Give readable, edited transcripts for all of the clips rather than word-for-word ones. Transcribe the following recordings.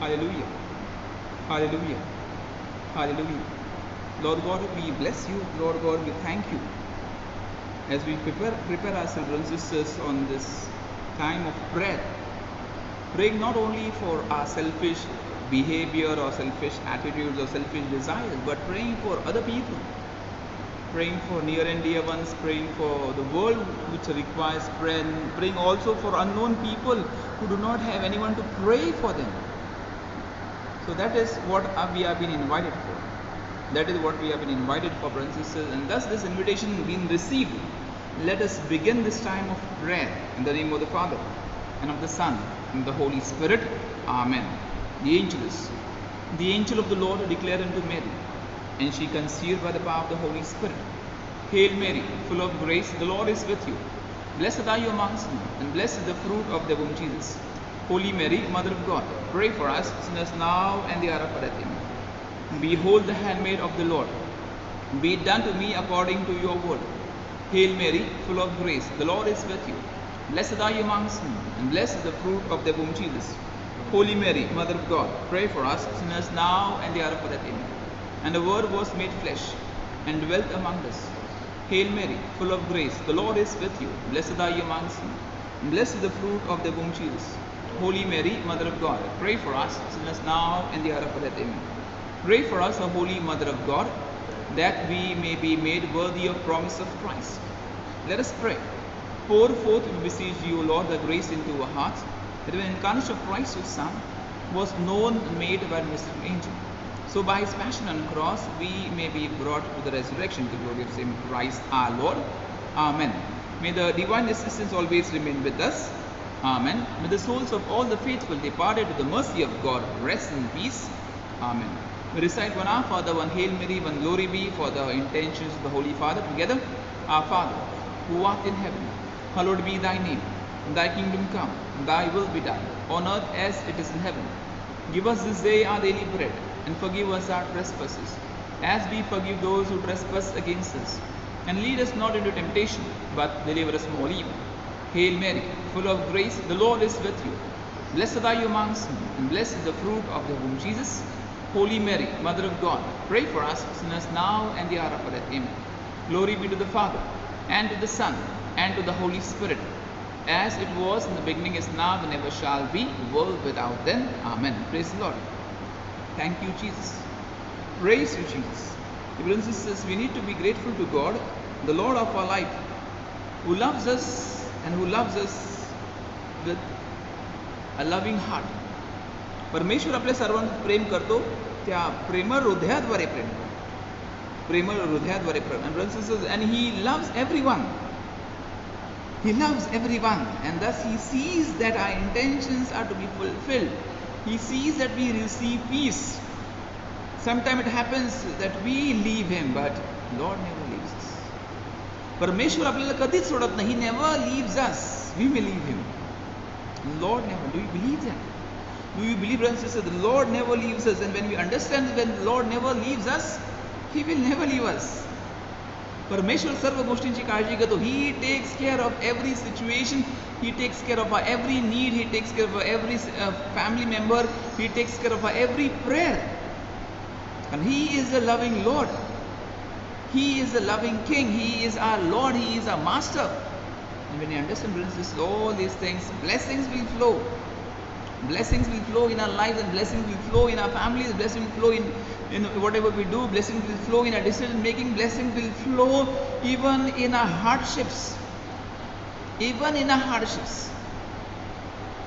Hallelujah. Hallelujah. Hallelujah. Lord God, we bless you. Lord God, we thank you as we prepare ourselves, brothers and sisters, on this time of prayer. Praying not only for our selfish behavior or selfish attitudes or selfish desires, but praying for other people, praying for near and dear ones, praying for the world which requires prayer, and praying also for unknown people who do not have anyone to pray for them. So that is what we have been invited for. That is what we have been invited for, brothers and sisters, and thus this invitation being received. Let us begin this time of prayer in the name of the Father, and of the Son, and of the Holy Spirit. Amen. The angel of the Lord declared unto Mary, and she conceived by the power of the Holy Spirit. Hail Mary, full of grace, the Lord is with you. Blessed are you amongst women, and blessed is the fruit of thy womb, Jesus. Holy Mary, Mother of God, pray for us sinners now and the hour of our death. Amen. Behold the handmaid of the Lord. Be it done to me according to your word. Hail Mary, full of grace, the Lord is with you. Blessed are you amongst women, and blessed is the fruit of thy womb, Jesus. Holy Mary, Mother of God, pray for us sinners now and the hour of our death. Amen. And the Word was made flesh and dwelt among us. Hail Mary, full of grace, the Lord is with you. Blessed are you amongst women, and blessed is the fruit of thy womb, Jesus. Holy Mary, Mother of God, pray for us sinners now and the hour of our death. Amen. Pray for us, O Holy Mother of God, that we may be made worthy of promise of Christ. Let us pray. Pour forth, we beseech you, O Lord, the grace into our hearts, that when the incarnation of Christ your Son was known and made by the mystical angel, so by his passion on the cross we may be brought to the resurrection, to the glory of the same Christ our Lord. Amen. May the divine assistance always remain with us. Amen. May the souls of all the faithful departed to the mercy of God rest in peace. Amen. We recite one Our Father, one Hail Mary, one Glory Be for the intentions of the Holy Father. Together, Our Father, who art in heaven, hallowed be thy name. Thy kingdom come, thy will be done, on earth as it is in heaven. Give us this day our daily bread, and forgive us our trespasses, as we forgive those who trespass against us. And lead us not into temptation, but deliver us from all evil. Hail Mary, full of grace, the Lord is with you. Blessed are you amongst women, and blessed is the fruit of thy womb, Jesus. Holy Mary, Mother of God, pray for us sinners now and the hour of our death. Amen. Glory be to the Father, and to the Son, and to the Holy Spirit, as it was in the beginning, is now, and ever shall be, world without end. Amen. Praise the Lord. Thank you, Jesus. Praise you, Jesus. Brothers and sisters, we need to be grateful to God, the Lord of our life, who loves us and who loves us with a loving heart. परमेश्वर आपल्या सर्वांना प्रेम करतो, त्या प्रेमळ हृदयाद्वारे प्रेम करतो, प्रेमळ हृदयाद्वारे प्रेम. And he loves everyone. He loves everyone, and thus he sees that our intentions are to be fulfilled. He sees that we receive peace. Sometimes it happens that we leave him, but Lord never leaves us. परमेश्वर आपल्याला कधीच सोडत नाही. He never leaves us. We will leave him. Lord never. Do you believe that? Do you believe, brothers and sisters, the Lord never leaves us? And when we understand that when the Lord never leaves us, he will never leave us. परमेश्वर सर्व गोष्टींची काळजी घेतो. He takes care of every situation. He takes care of our every need. He takes care of our every family member. He takes care of our every prayer. And he is a loving Lord. He is a loving King. He is our Lord. He is our Master. And when you understand, brothers and sisters, all these things, blessings will flow. Blessings will flow in our lives, and blessings will flow in our families. Blessings will flow in whatever we do. Blessings will flow in our decision making. Blessings will flow even in our hardships. Even in our hardships.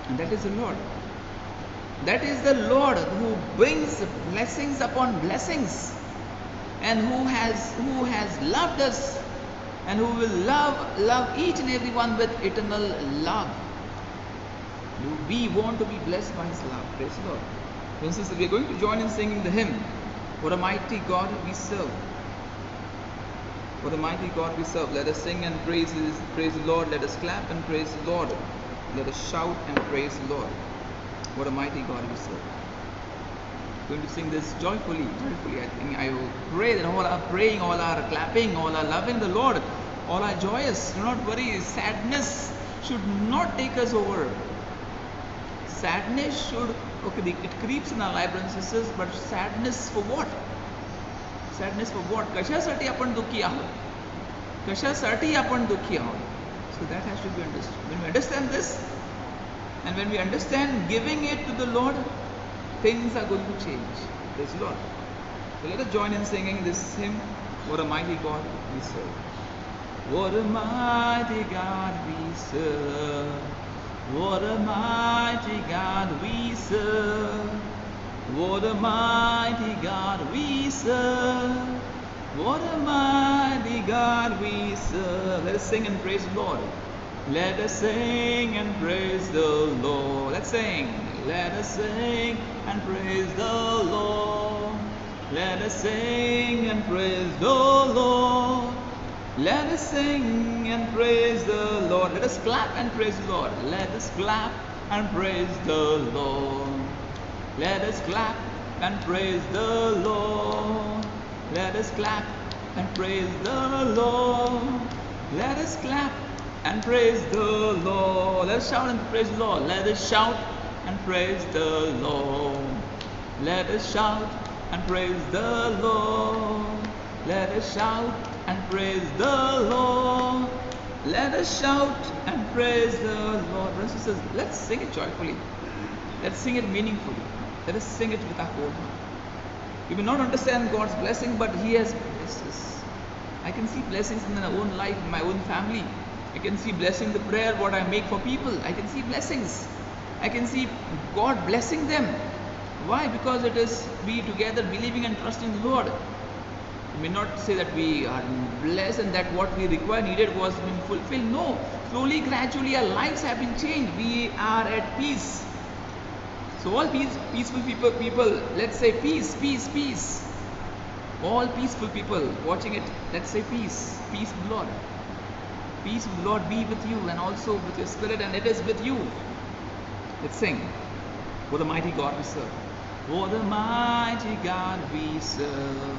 And that is the Lord. That is the Lord who brings blessings upon blessings, and who has loved us, and who will love each and every one with eternal love. We want to be blessed by his love. Praise the Lord. Brothers and sisters, we are going to join in singing the hymn, What a Mighty God We Serve. What a mighty God we serve. Let us sing and praise the Lord. Let us clap and praise the Lord. Let us shout and praise the Lord. What a mighty God we serve. We're going to sing this joyfully. I think I will pray that all are praying, all are clapping, all are loving the Lord, all are joyous. Do not worry. Sadness should not take us over. Sadness should Okay, it creeps in our life, brothers and sisters, but sadness for what? Sadness for what? कशासाठी आपण दुःखी आहोत? कशासाठी आपण दुःखी आहोत? So that has to be understood. When we understand this, and when we understand giving it to the Lord, things are going to change. Praise the Lord. So let us join in singing this hymn, What a Mighty God We Serve. What a mighty God we serve. What a mighty God we serve. What a mighty God we serve. What a mighty God we serve. Let us sing and praise the Lord. Let us sing and praise the Lord. Let's sing. Let us sing and praise the Lord. Let us sing and praise the Lord. Let us sing and praise the Lord. Let us clap and praise the Lord. Let us clap and praise the Lord. Let us clap and praise the Lord. Let us clap and praise the Lord. Let us clap and praise the Lord. Let us shout and praise the Lord. Let us shout and praise the Lord. Let us shout and praise the Lord. Let us shout and praise the Lord. Let us shout and praise the Lord. Brothers and sisters, let's sing it joyfully. Let's sing it meaningfully. Let us sing it with our whole heart. We may not understand God's blessing, but He has blessed us. I can see blessings in my own life, in my own family. I can see blessing the prayer what I make for people. I can see blessings. I can see God blessing them. Why? Because it is we together believing and trusting the Lord. We may not say that we are blessed and that what we require needed was been fulfilled. No. Slowly, gradually our lives have been changed. We are at peace. So all peaceful people, let's say peace, peace, peace. All peaceful people watching it, let's say peace, peace with the Lord. Peace with the Lord be with you and also with your spirit, and it is with you. Let's sing. What a mighty God we serve. What a mighty God we serve.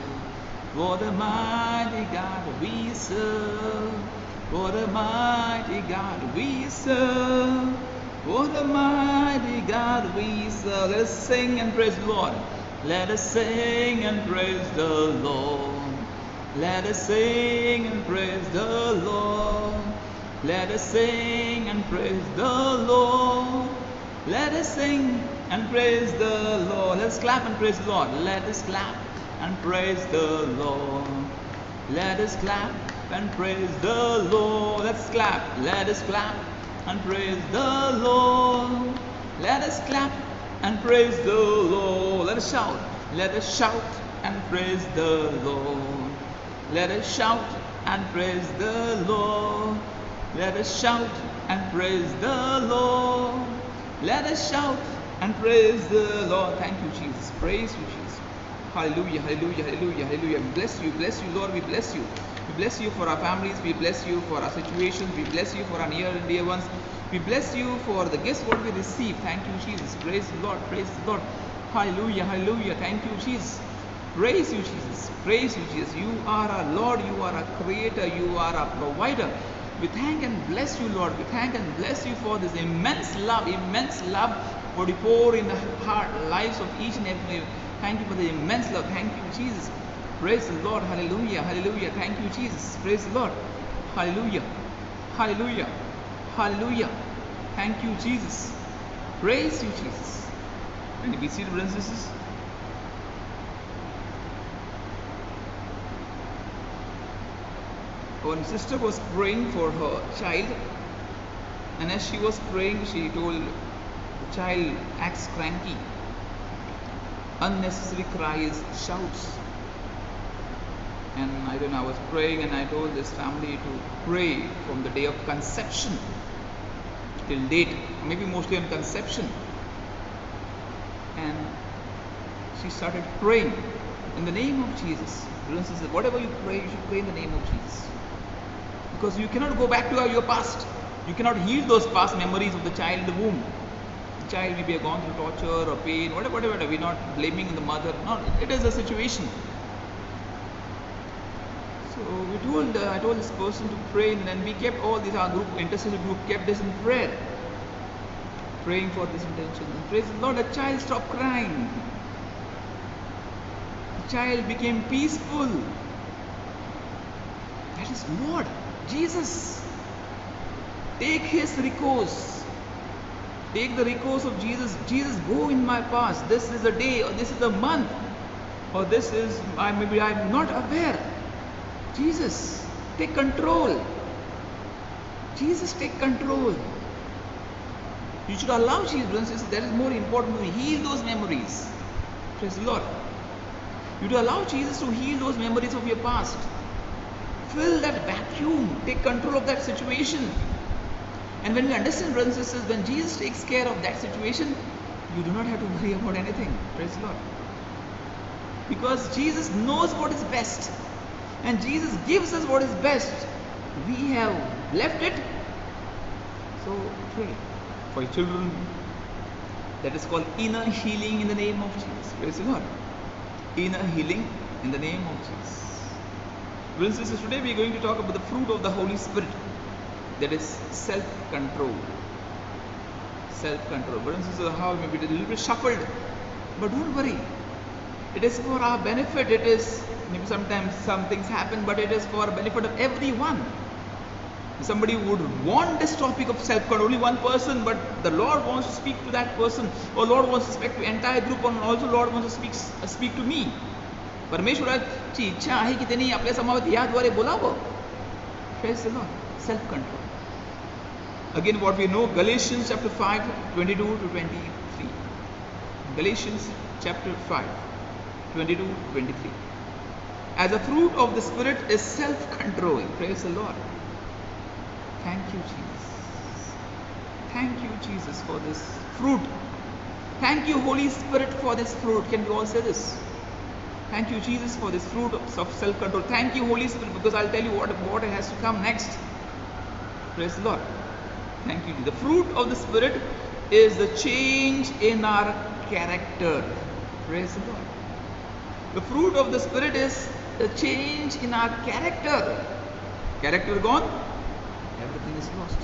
What a mighty God we serve. What a mighty God we serve. What a mighty God we serve. Let us sing and praise the Lord. Let us sing and praise the Lord. Let us sing and praise the Lord. Let us sing and praise the Lord. Let us sing and praise the Lord. Let's clap and praise the Lord. Let us clap and praise the Lord. Let us clap and praise the Lord. Let's clap. Let us clap and praise the Lord. Let us clap and praise the Lord. Let us shout. Let us shout and praise the Lord. Let us shout and praise the Lord. Let us shout and praise the Lord. Let us shout and praise the Lord. Thank you, Jesus. Praise you, Jesus. Hallelujah, hallelujah, hallelujah, hallelujah. We bless you, Lord. We bless you. We bless you for our families. We bless you for our situations. We bless you for our near and dear ones. We bless you for the gifts what we receive. Thank you, Jesus. Praise the Lord. Praise the Lord. Hallelujah, hallelujah. Thank you, Jesus. Praise you, Jesus. Praise you, Jesus. You are our Lord. You are our Creator. You are our Provider. We thank and bless you, Lord. We thank and bless you for this immense love what you pour in the heart, lives of each and every. Thank you for the immense love. Thank you, Jesus. Praise the Lord. Hallelujah. Hallelujah. Thank you, Jesus. Praise the Lord. Hallelujah. Hallelujah. Hallelujah. Thank you, Jesus. Praise you, Jesus. And you be seated, brothers and sisters. One sister was praying for her child, and as she was praying, she told the child acts cranky, unnecessary cries, shouts. And I was praying, and I told this family to pray from the day of conception till date, maybe mostly on conception. And she started praying in the name of Jesus. Whatever you pray, you should pray in the name of Jesus. Because you cannot go back to your past. You cannot heal those past memories of the child in the womb. The child may be gone through torture or pain, whatever. We're not blaming the mother. No, it is a situation. So I told this person to pray, and then we kept all these, our group, intercessory group, kept this in prayer. praying for this intention. And praise the Lord, a child stopped crying. The child became peaceful. That is Lord Jesus. Take his recourse. Take the recourse of Jesus. Jesus, go in my past. This is a day, or this is a month, or this is, maybe I'm not aware. Jesus, take control. Jesus, take control. You should allow Jesus. That is more important to heal those memories. Praise the Lord. You to allow Jesus to heal those memories of your past. Fill that vacuum. Take control of that situation. And when we understand, brothers and sisters, when Jesus takes care of that situation, you do not have to worry about anything. Praise the Lord. Because Jesus knows what is best. And Jesus gives us what is best. We have left it. So pray for your children. That is called inner healing in the name of Jesus. Praise the Lord. Inner healing in the name of Jesus. Brothers and sisters, today we are going to talk about the fruit of the Holy Spirit. That is self-control. Self-control. Brothers and sisters, how maybe a little bit shuffled. But don't worry. It is for our benefit. It is, maybe sometimes some things happen, but it is for the benefit of everyone. Somebody would want this topic of self-control, only one person, but the Lord wants to speak to that person, or Lord wants to speak to the entire group, and also Lord wants to speak to me. परमेश्वराची इच्छा आहे की त्यांनी आपल्या समाजात याद्वारे बोलावं. Praise the Lord. Self-control. Again, what we know, Galatians chapter 5, 22 to 23. Galatians chapter 5, 22 to 23. As a fruit of the Spirit is self-control. Praise the Lord. Thank you, Jesus. Thank you, Jesus, for this fruit. Thank you, Holy Spirit, for this fruit. Can we all say this? Thank you, Jesus, for this fruit of self-control. Thank you, Holy Spirit, because I'll tell you what has to come next. Praise the Lord. Thank you. The fruit of the Spirit is the change in our character. Praise the Lord. The fruit of the Spirit is the change in our character. Character gone, everything is lost.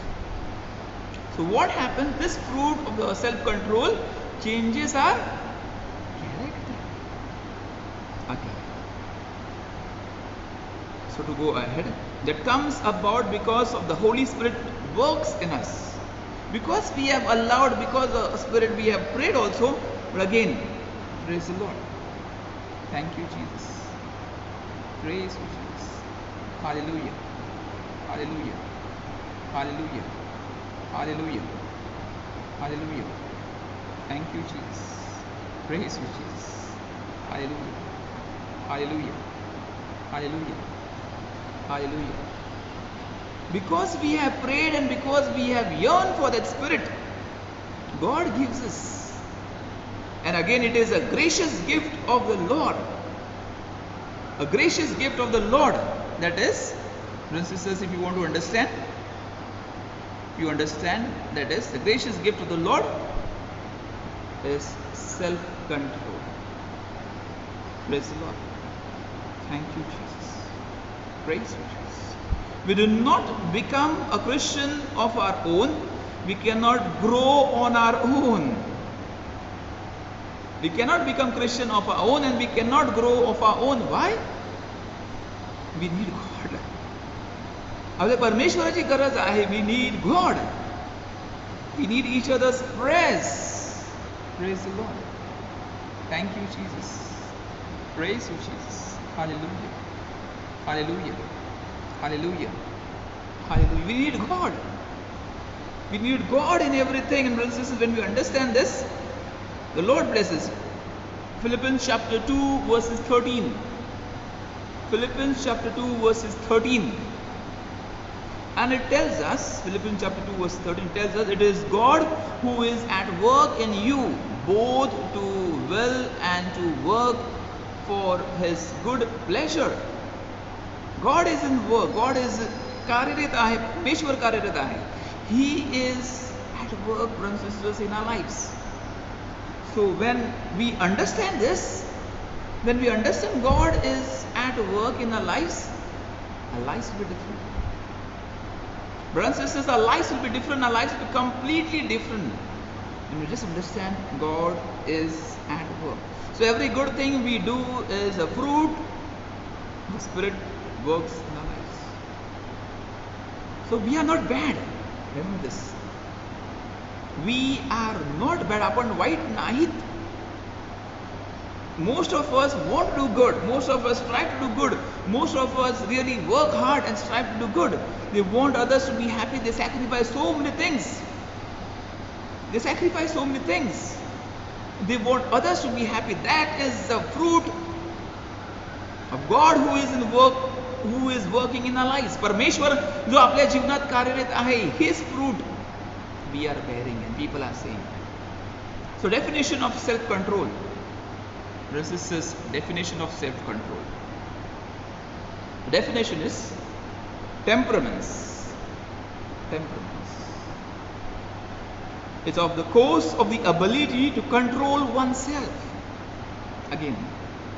So what happened? This fruit of the self-control changes our character. Okay. So to go ahead, that comes about because of the Holy Spirit works in us. Because we have allowed, because of the Spirit we have prayed also. But again, praise the Lord. Thank you, Jesus. Praise you, Jesus. Hallelujah. Hallelujah. Hallelujah. Hallelujah. Hallelujah. Thank you, Jesus. Praise you, Jesus. Hallelujah. Hallelujah. Hallelujah. Hallelujah. Because we have prayed and because we have yearned for that Spirit, God gives us. And again, it is a gracious gift of the Lord. A gracious gift of the Lord. That is, brothers and sisters, if you want to understand, that is, the gracious gift of the Lord is self-control. Praise the Lord. Thank you, Jesus. Praise you, Jesus. We do not become a Christian of our own. We cannot grow on our own. We cannot become Christian of our own, and we cannot grow of our own. Why? We need God. आपल्या परमेश्वराची गरज आहे. We need God. We need each other's prayers. Praise the Lord. Thank you, Jesus. Praise you, Jesus. Hallelujah. Hallelujah. Hallelujah. Hallelujah. We need God. We need God in everything. And brothers and sisters, when we understand this, the Lord blesses. Philippians chapter 2 verses 13. Philippians chapter 2 verses 13. And it tells us, Philippians chapter 2 verse 13 tells us, it is God who is at work in you, both to will and to work for His good pleasure. God is in work. God is कार्यरत आहे. परमेश्वर कार्यरत आहे. He is at work, brothers and sisters, in our lives. So when we understand this, when we understand God is at work in our lives will be different. Brothers and sisters, our lives will be different. Our lives will be completely different. And you just understand God is at work. So every good thing we do is a fruit. The Spirit works in our lives. So we are not bad. Remember this. We are not bad. आपण white नाहीत. Most of us want to do good. Most of us try to do good. Most of us really work hard and strive to do good. They want others to be happy. They sacrifice so many things. They sacrifice so many things. They want others to be happy. That is the fruit of God who is in work, who is working in our lives. परमेश्वर जो आपल्या जीवनात कार्यरत आहे, His fruit we are bearing, and people are saying. So definition of self-control. This is his definition of self-control. The definition is temperaments. Temperaments. It's of the course of the ability to control oneself. Again,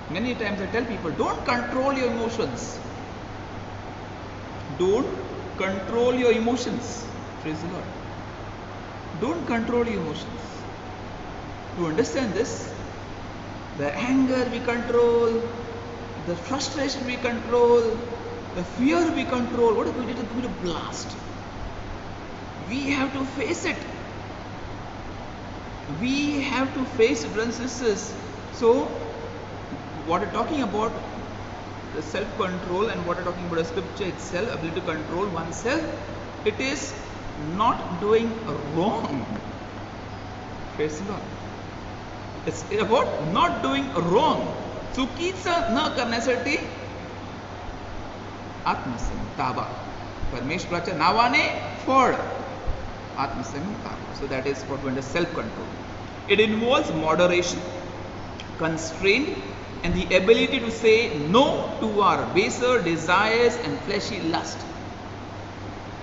many times I tell people, don't control your emotions. Don't control your emotions. Praise the Lord. Don't control your emotions. To understand this, the anger we control, the frustration we control, the fear we control. What if we did a blast? We have to face it. We have to face it, brothers and sisters. So, what we're talking about, the self-control, and what we're talking about the scripture itself, ability to control oneself, it is not doing wrong. Praise the Lord. It's about not doing wrong. चुकीचं न करण्यासाठी आत्मसंतावा. परमेश्वराच्या नावाने फळ आत्मसंतावा. So that is what we call self-control. It involves moderation, constraint, and the ability to say no to our baser desires and fleshy lust.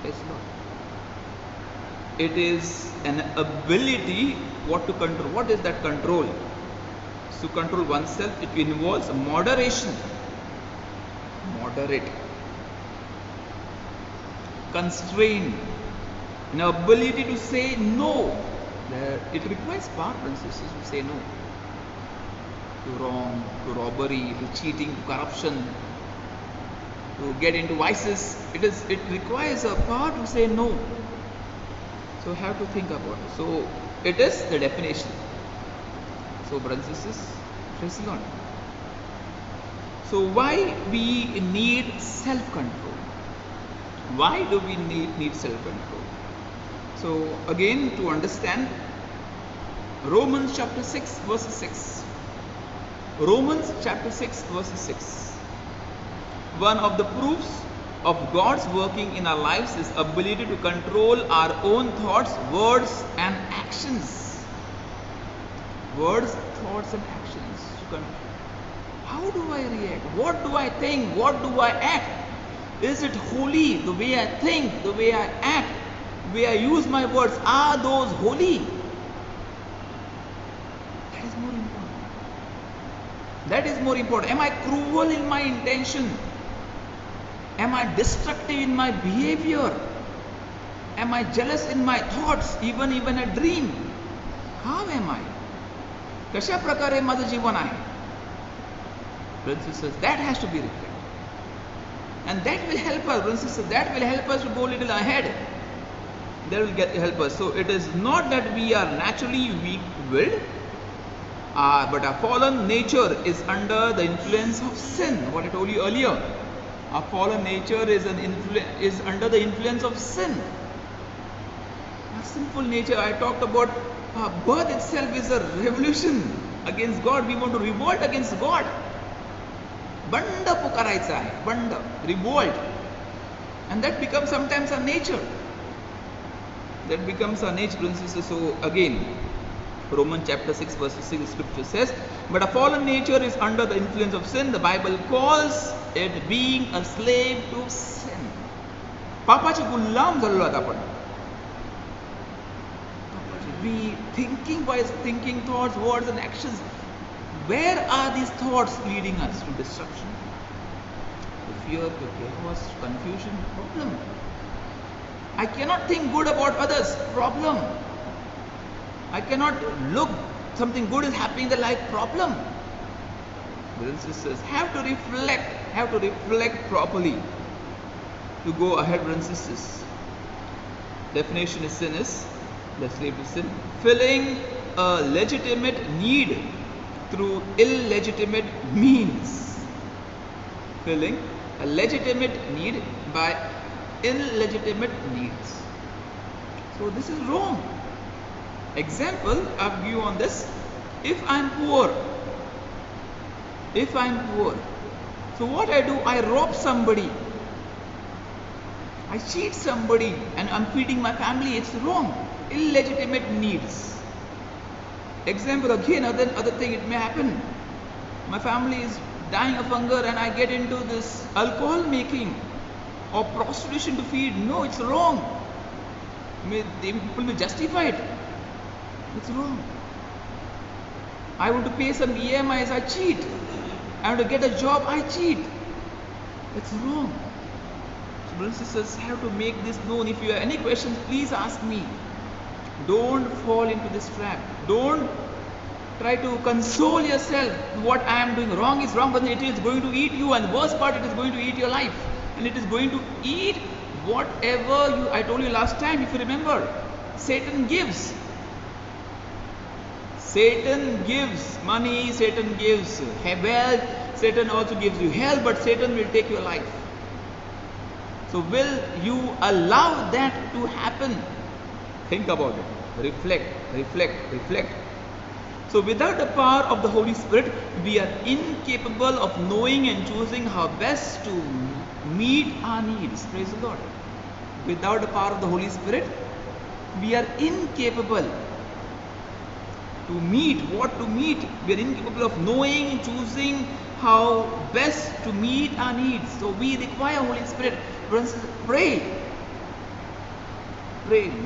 Praise the Lord. It is an ability what to control. What is that control? To control oneself, it involves moderation, moderate, constraint, an ability to say no. It requires power, to say no to wrong, to robbery, to cheating, to corruption, to get into vices. It requires a power to say no. So have to think about it. So it is the definition. So brothers and sisters, praise the Lord. So why we need self-control? Why do we need self-control? So again, to understand, Romans chapter 6 verse 6. Romans chapter 6 verse 6. One of the proofs of God's working in our lives is ability to control our own thoughts, words and actions. Words, thoughts and actions. How do I react? What do I think? What do I act? Is it holy? The way I think, the way I act, the way I use my words, are those holy? That is more important. That is more important. Am I cruel in my intention? Am I destructive in my behavior? Am I jealous in my thoughts, even a dream? How am I? कशा प्रकारे माझं जीवन आहे? Brothers and sisters, that has to be reflected. And that will help us, brothers and sisters, that will help us to go a little ahead. That will help us. So it is not that we are naturally weak-willed, but our fallen nature is under the influence of sin. What I told you earlier. Our fallen nature is under the influence of sin. Our sinful nature, I talked about, birth itself is a revolution against God. We want to revolt against God. बंड पुकारायचा आहे, बंड, revolt. And that becomes sometimes our nature. That becomes our nature. So again, Romans chapter 6 verse 6 scripture says, but a fallen nature is under the influence of sin. The Bible calls it being a slave to sin. पापाचे गुलाम झालेलो आहोत आपण. We thinking thoughts, words and actions. Where are these thoughts leading us to destruction? To fear, to chaos, confusion, problem. I cannot think good about others, problem. I cannot look something good is happening in the life problem. Brothers and sisters, have to reflect properly to go ahead, brothers and sisters. Definition of sin is, let's leave to sin, filling a legitimate need through illegitimate means. Filling a legitimate need by illegitimate needs. So this is wrong. Example I'll give you on this. If I'm poor, so what I do, I rob somebody, I cheat somebody, and I'm feeding my family. It's wrong. Illegitimate needs. Example again, other thing it may happen. My family is dying of hunger and I get into this alcohol making or prostitution to feed. No, it's wrong. People may justify it. It's wrong. I want to pay some EMIs, I cheat. I want to get a job, I cheat. It's wrong. So brothers and sisters, have to make this known. If you have any questions, please ask me. Don't fall into this trap. Don't try to console yourself. What I am doing wrong is wrong, but it is going to eat you, and the worst part, it is going to eat your life. And it is going to eat whatever I told you last time, if you remember. Satan gives. Satan gives money, Satan gives wealth, Satan also gives you health, but Satan will take your life. So will you allow that to happen? Think about it. Reflect. So without the power of the Holy Spirit, we are incapable of knowing and choosing how best to meet our needs. Praise the Lord. Without the power of the Holy Spirit, we are incapable to meet, what to meet. We are incapable of knowing, choosing how best to meet our needs. So we require Holy Spirit. Pray.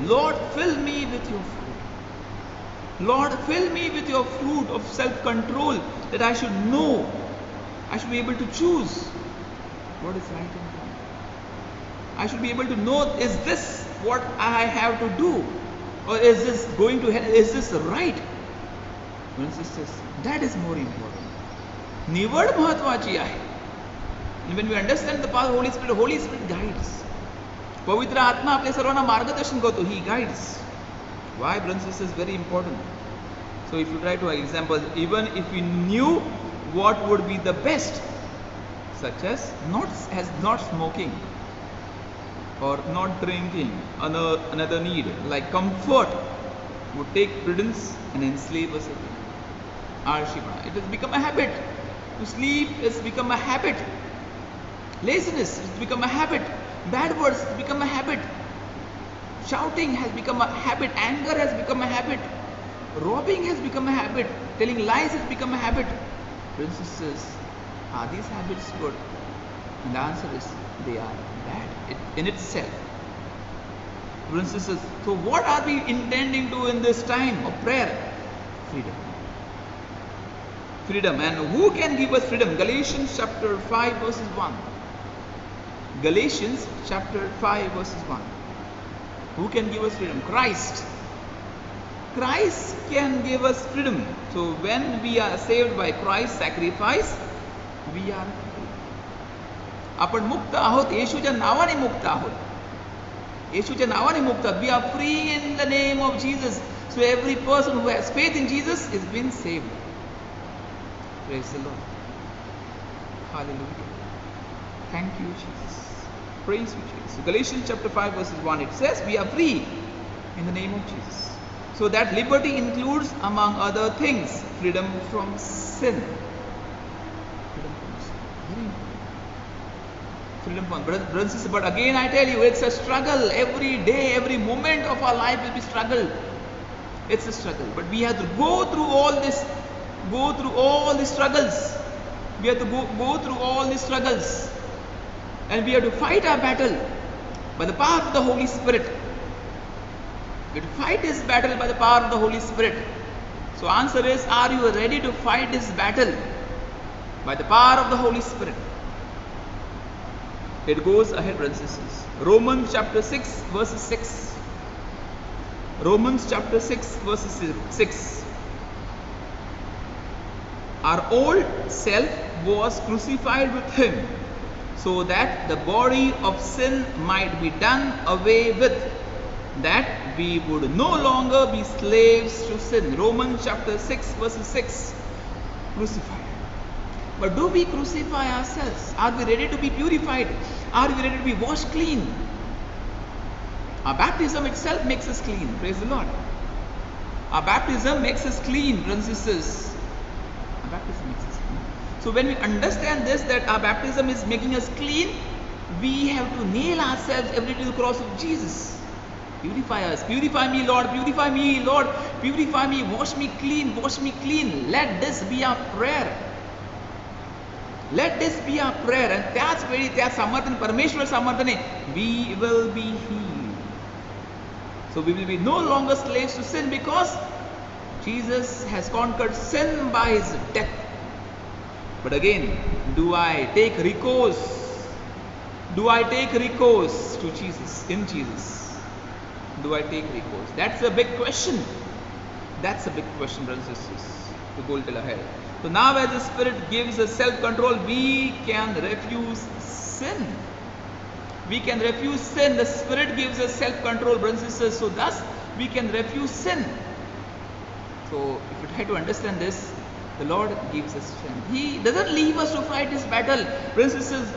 Lord, fill me with your fruit. Lord, fill me with your fruit of self-control, that I should know, I should be able to choose what is right and wrong. I should be able to know, is this what I have to do, or is this going to help? Is this right? Brothers and sisters, that is more important. निवड महत्वाची आहे. When we understand the power of Holy Spirit guides. पवित्र आत्मा आपल्या सर्वांना मार्गदर्शन करतो. He guides. Why, brothers and sisters, very important. So if you try to example, even if we knew what would be the best, such as not smoking or not drinking, another need like comfort would take precedence and enslave us again. It has become a habit. To sleep has become a habit. Laziness has become a habit. Bad words has become a habit. Shouting has become a habit. Anger has become a habit. Robbing has become a habit. Telling lies has become a habit. Brothers and sisters, are these habits good? And the answer is, they are bad in itself. Brothers and sisters, so what are we intending to in this time of prayer? Freedom. And who can give us freedom? Galatians chapter 5 verses 1. Galatians chapter 5 verses 1. Who can give us freedom? Christ. Christ can give us freedom. So when we are saved by Christ's sacrifice, we are free. आपण मुक्त आहोत. येशूच्या नावाने मुक्त आहोत. येशूच्या नावाने मुक्त आहोत. We are free in the name of Jesus. So every person who has faith in Jesus is been saved. Praise the Lord. Hallelujah. Thank you, Jesus. Praise you, Jesus. Galatians chapter 5 verses 1, it says we are free in the name of Jesus. So that liberty includes, among other things, freedom from sin. Freedom from sin. Very important. Freedom from brothers and sisters. But again I tell you, it's a struggle. Every day, every moment of our life will be struggle. It's a struggle. But we have to go through all this. Go through all the struggles. We have to go through all the struggles. And we have to fight our battle by the power of the Holy Spirit. We have to fight this battle by the power of the Holy Spirit. So answer is, are you ready to fight this battle by the power of the Holy Spirit? It goes ahead, brothers and sisters. Romans chapter 6 verses 6. Romans chapter 6 verse 6. Our old self was crucified with him, so that the body of sin might be done away with, that we would no longer be slaves to sin. Romans chapter 6 verse 6. Crucified. But do we crucify ourselves? Are we ready to be purified? Are we ready to be washed clean? Our baptism itself makes us clean. Praise the Lord. Our baptism makes us clean, brothers and sisters. Our baptism makes us clean. So when we understand this, that our baptism is making us clean, we have to nail ourselves every day to the cross of Jesus. Purify us. Purify me, Lord. Purify me, Lord. Purify me. Wash me clean. Wash me clean. Let this be our prayer. Let this be our prayer. And that's very, that's Samarthan, Parameshwar Samarthane. We will be healed. So we will be no longer slaves to sin, because Jesus has conquered sin by his death. But again, do I take recourse? Do I take recourse to Jesus, in Jesus? Do I take recourse? That's a big question. That's a big question, brothers and sisters, to go till ahead. So now as the Spirit gives us self-control, we can refuse sin. We can refuse sin. The Spirit gives us self-control, brothers and sisters. So thus, we can refuse sin. So if you try to understand this, the Lord gives us strength. He doesn't leave us to fight this battle. Brothers and sisters,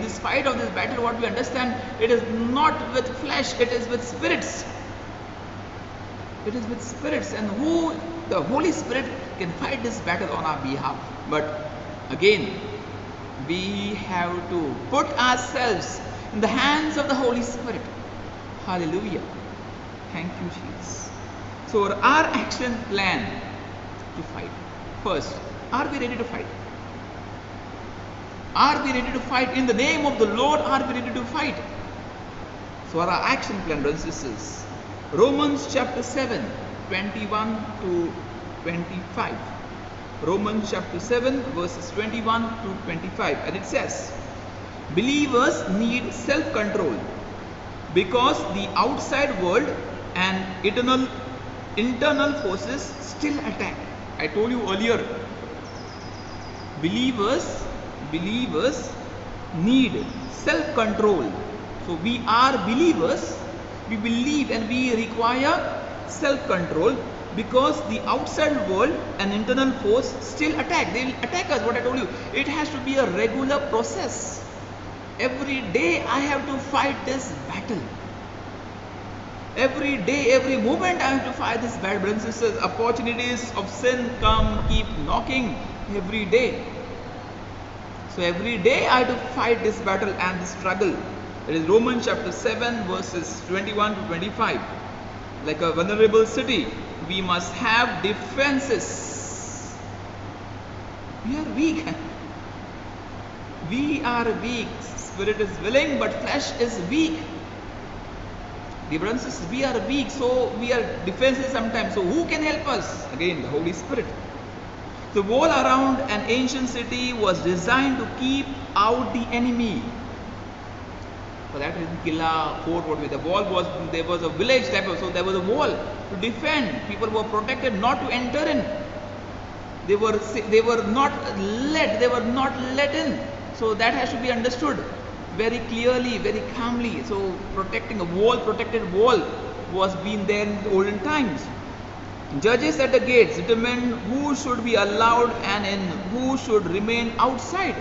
this fight of this battle, what we understand, it is not with flesh, it is with spirits. It is with spirits, and who the Holy Spirit can fight this battle on our behalf. But again, we have to put ourselves in the hands of the Holy Spirit. Hallelujah. Thank you, Jesus. So our action plan to fight. First, are we ready to fight? Are we ready to fight in the name of the Lord? Are we ready to fight? So our action plan, brothers and sisters. Romans chapter 7, 21 to 25. Romans chapter 7 verses 21 to 25. And it says, believers need self-control, because the outside world and internal forces still attack. I told you earlier, believers need self-control. So we are believers, we believe, and we require self-control, because the outside world and internal force still attack. They will attack us. What I told you, it has to be a regular process. Every day I have to fight this battle. Every day, every moment I have to fight this battle. Brothers and sisters, opportunities of sin come, keep knocking every day. So every day I have to fight this battle and this struggle. It is Romans chapter 7 verses 21 to 25. Like a vulnerable city, we must have defenses. We are weak. We are weak. Spirit is willing, but flesh is weak. The brothers and sisters, we are weak, so we are defenseless sometimes. So who can help us? Again, the Holy Spirit. The wall around an ancient city was designed to keep out the enemy. For that reason, Killa, fort, the wall was, there was a village type of, so there was a wall to defend. People were protected not to enter in. They were not let in. So that has to be understood very clearly, very calmly. So protecting a wall, protected wall was being there in the olden times. Judges at the gates determined who should be allowed and in who should remain outside.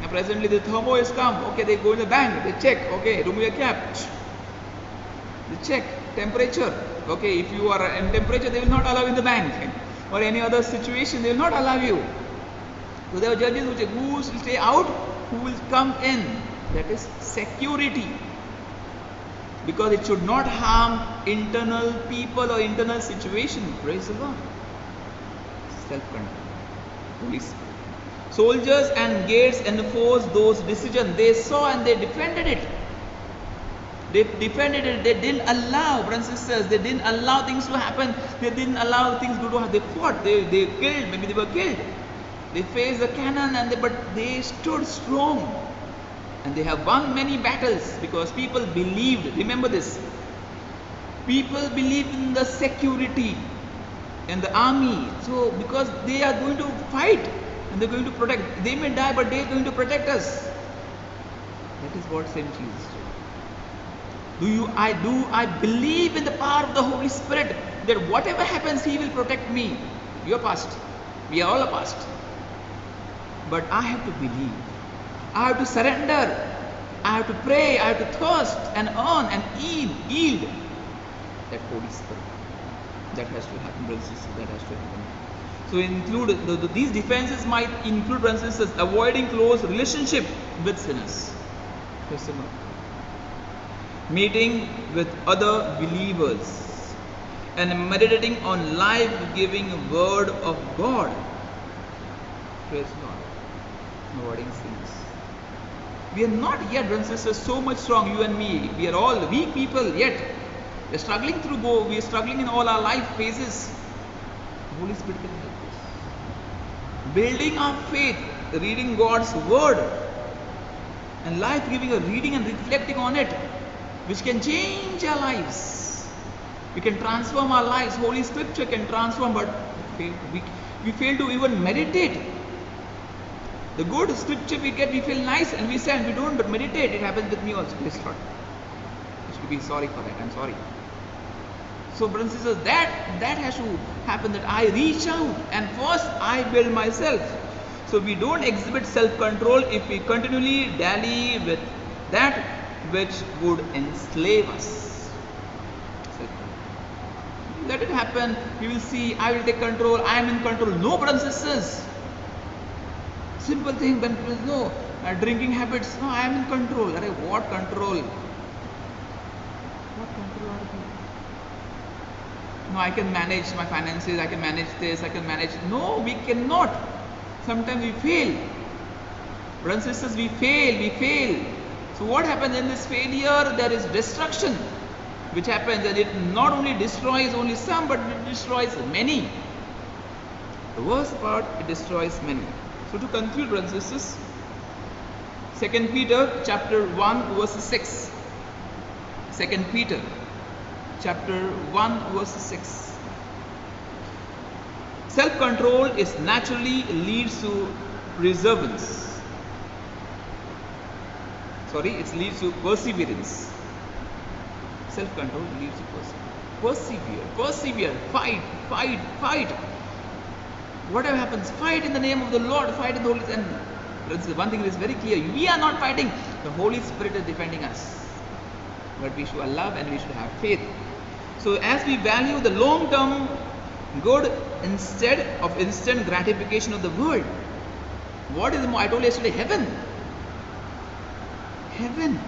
Now presently the thermo is come. Okay, they go in the bank, they check. Okay, remove your cap. They check temperature. Okay, if you are in temperature, they will not allow in the bank. Or any other situation, they will not allow you. So there are judges who check who will stay out, who will come in. That is security. Because it should not harm internal people or internal situation. Praise the Lord. Self-control. Holy Spirit. Soldiers and gates enforced those decisions. They saw and they defended it. They defended it. They didn't allow, brothers and sisters, they didn't allow things to happen. They didn't allow things to happen. They fought. They killed. Maybe they were killed. They faced the cannon, but they stood strong. And they have won many battles because people believed. Remember this. People believe in the security and the army. So because they are going to fight and they're going to protect. They may die, but they're going to protect us. That is what Saint Jesus did. I believe in the power of the Holy Spirit, that whatever happens, He will protect me. You are past. We are all a past. But I have to believe. I have to surrender. I have to pray. I have to thirst and earn and yield that Holy Spirit. That has to happen, brothers and sisters. That has to happen. So these defenses might include, brothers and sisters, avoiding close relationship with sinners. Meeting with other believers and meditating on life-giving word of God. Praise God. Avoiding sins. We are not yet, brothers and sisters, so much strong, you and me. We are all weak people yet. We are struggling we are struggling in all our life phases. The Holy Spirit can help us. Building our faith, reading God's word, and life-giving, reading and reflecting on it, which can change our lives. We can transform our lives. Holy Scripture can transform, but we fail to even meditate. The good scripture we get, we feel nice and we say, and we don't meditate. It happens with me also. Praise God. I should be sorry for that. I'm sorry. So, brothers and sisters, that has to happen, that I reach out and first I build myself. So we don't exhibit self-control if we continually dally with that which would enslave us. Let it happen. We will see, I will take control, I am in control. No, brothers and sisters. Simple thing, when no, drinking habits, no, I am in control. What control? What control are you? No, I can manage my finances, I can manage this, I can manage. No, we cannot. Sometimes we fail. Brothers and sisters, we fail. So what happens in this failure? There is destruction which happens, and it not only destroys only some, but it destroys many. The worst part, it destroys many. So to conclude, brothers and sisters, 2 Peter chapter 1 verse 6. 2 Peter chapter 1 verse 6. Self-control is naturally leads to perseverance. It leads to perseverance. Self-control leads to persevere. Fight. Whatever happens, fight in the name of the Lord. Fight in the Holy Spirit. And one thing is very clear: we are not fighting. The Holy Spirit is defending us. But we should love and we should have faith. So as we value the long-term good instead of instant gratification of the world. What is I told you yesterday? Heaven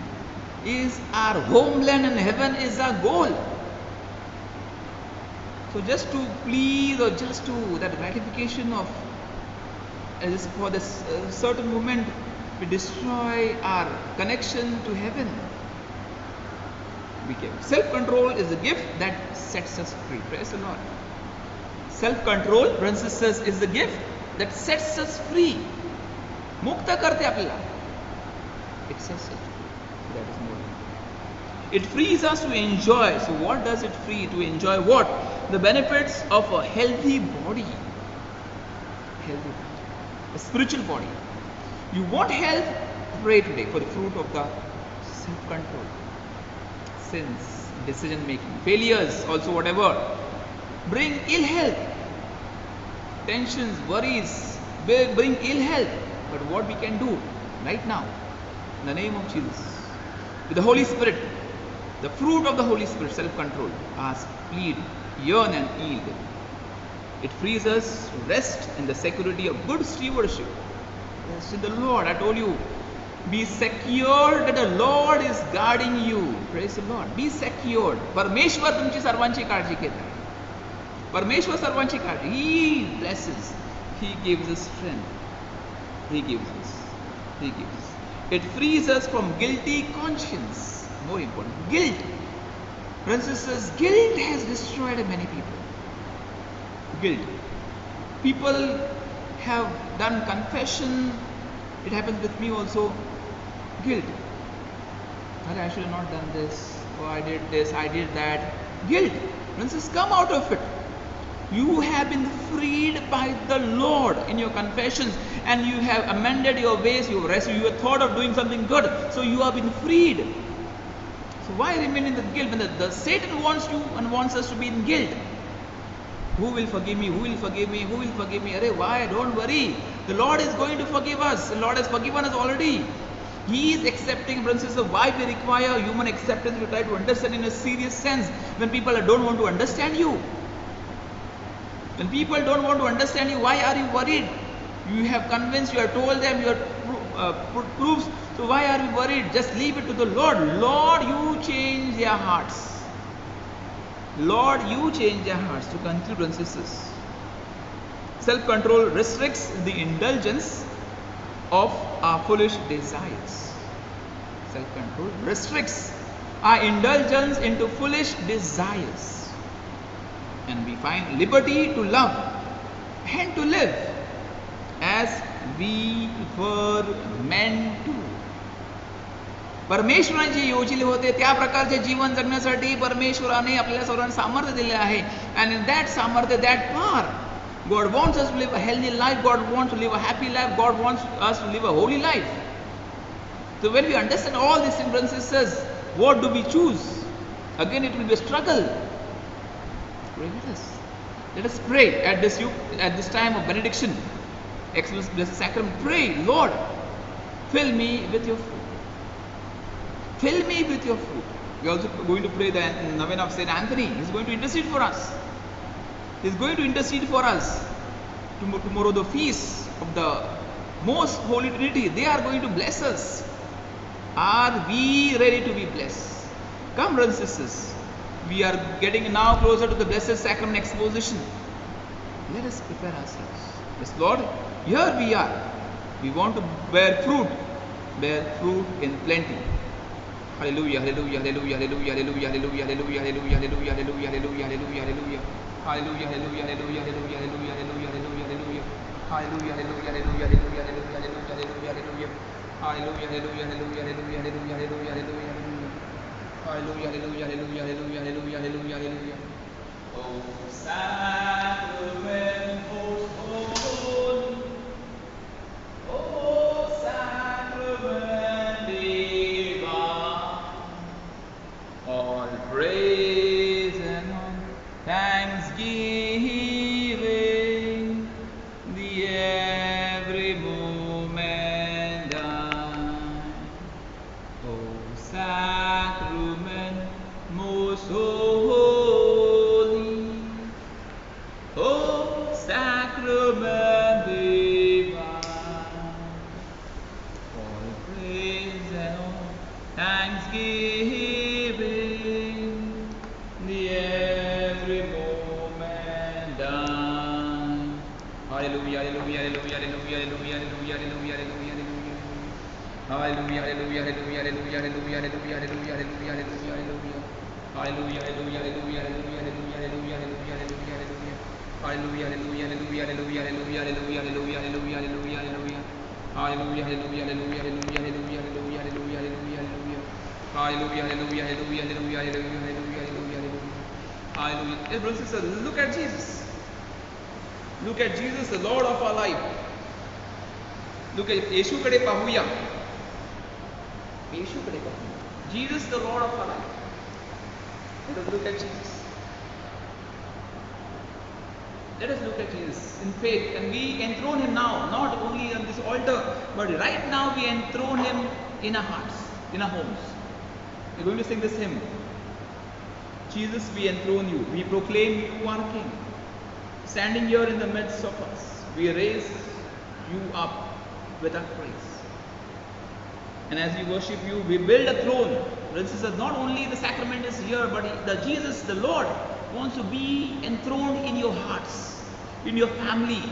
is our homeland and heaven is our goal. So just to please, or just to that gratification of just for this certain moment, we destroy our connection to heaven. Be careful. Self-control is a gift that sets us free. Praise the Lord. Self-control, brothers and sisters, is the gift that sets us free. Mukta karte apla. It sets us free. That is more. It frees us to enjoy. So what does it free? To enjoy what? The benefits of a healthy body. A spiritual body. You want health? Pray today for the fruit of the self-control. Sins, decision making, failures, also whatever. Bring ill health. Tensions, worries, bring ill health. But what we can do right now, in the name of Jesus, with the Holy Spirit, the fruit of the Holy Spirit, self-control, ask, plead, yearn and yield. It frees us to rest in the security of good stewardship. Rest in the Lord. I told you, be secure that the Lord is guarding you. Praise the Lord. Be secured. परमेश्वर तुमची सर्वांची काळजी घेतो. परमेश्वर सर्वांची काळजी. He blesses. He gives us strength. He gives us. It frees us from guilty conscience. More important. Guilt. Brothers and sisters, guilt has destroyed many people. Guilt. People have done confession. It happens with me also. Guilt. I should have not done this. Oh, I did this, I did that. guilt. Princess, come out of it. You have been freed by the Lord in your confessions, and you have amended your ways, you have thought of doing something good, so you have been freed. So why remain in the guilt when the Satan wants you and wants us to be in guilt? Who will forgive me? Who will forgive me? Who will forgive me? Arey, why? Don't worry. The Lord is going to forgive us. The Lord has forgiven us already. He is accepting, brothers and sisters, why we require human acceptance. We try to understand in a serious sense when people don't want to understand you. When people don't want to understand you, why are you worried? You have convinced, you have told them, you have put proofs. So why are you worried? Just leave it to the Lord. Lord, you change their hearts. Lord, you change their hearts. To conclude, brothers and sisters, self-control restricts the indulgence of our foolish desires. Self-control restricts our indulgence into foolish desires. And we find liberty to love and to live as we were meant to. परमेश्वराने जे योजिले होते त्या प्रकारचे जीवन जगण्यासाठी परमेश्वराने आपल्याला सर्वांना सामर्थ्य दिले आहे. And in that सामर्थ्य, that power, God wants us to live a healthy life. God wants to live a happy life. God wants us to live a holy life. So when we understand all these things, brothers and sisters, what do we choose? Again, it will be a struggle. Pray with us. Let us pray at this time of benediction, Blessed Sacrament. Pray, Lord, fill me with your fruit. Fill me with your fruit. We are also going to pray the novena of Saint Anthony. He is going to intercede for us. He is going to intercede for us. Tomorrow, the feast of the Most Holy Trinity, they are going to bless us. Are we ready to be blessed? Come, brothers and sisters. We are getting now closer to the Blessed Sacrament exposition. Let us prepare ourselves. Yes, Lord, here we are. We want to bear fruit in plenty. Hallelujah, hallelujah, hallelujah, hallelujah, hallelujah, hallelujah, hallelujah, hallelujah, hallelujah, hallelujah, hallelujah, hallelujah, hallelujah. Hallelujah, hallelujah, hallelujah, hallelujah, hallelujah, hallelujah, hallelujah. Hallelujah, hallelujah, hallelujah, hallelujah, hallelujah, hallelujah. Hallelujah, hallelujah, hallelujah, hallelujah, hallelujah, hallelujah, hallelujah. Hallelujah, hallelujah, hallelujah, hallelujah, hallelujah, hallelujah, hallelujah. Oh, sacrament most holy. Oh, sacrament divine. All praise and all thanksgiving, the every moment thine. Oh, sacrament most holy. Oh, sacrament divine. All praise and all thanksgiving, the every moment done. Hallelujah, hallelujah, hallelujah, hallelujah, hallelujah, hallelujah, hallelujah, hallelujah, hallelujah. Hallelujah, hallelujah, hallelujah, hallelujah, hallelujah, hallelujah, hallelujah, hallelujah, hallelujah, hallelujah. Hallelujah, hallelujah, hallelujah, hallelujah, hallelujah, hallelujah, hallelujah, hallelujah, hallelujah. Hallelujah, hallelujah, hallelujah, hallelujah, hallelujah, hallelujah, hallelujah, hallelujah, hallelujah, hallelujah. Hallelujah, hallelujah, hallelujah, hallelujah, hallelujah, hallelujah, hallelujah, hallelujah, hallelujah. Hallelujah, hallelujah, hallelujah, hallelujah, hallelujah, hallelujah, hallelujah, hallelujah. Hallelujah. Yes, brothers and sisters, look at Jesus. Look at Jesus, the Lord of our life. Look at येशूकडे पाहूया. येशूकडे पाहूया. Jesus, the Lord of our life. Let us look at Jesus. Let us look at Jesus in faith, and we enthrone him now, not only on this altar, but right now we enthrone him in our hearts, in our homes. We're going to sing this hymn. Jesus, we enthrone you. We proclaim you are King. Standing here in the midst of us, we raise you up with our praise. And as we worship you, we build a throne. This is not only the sacrament is here, but the Jesus, the Lord, wants to be enthroned in your hearts, in your family,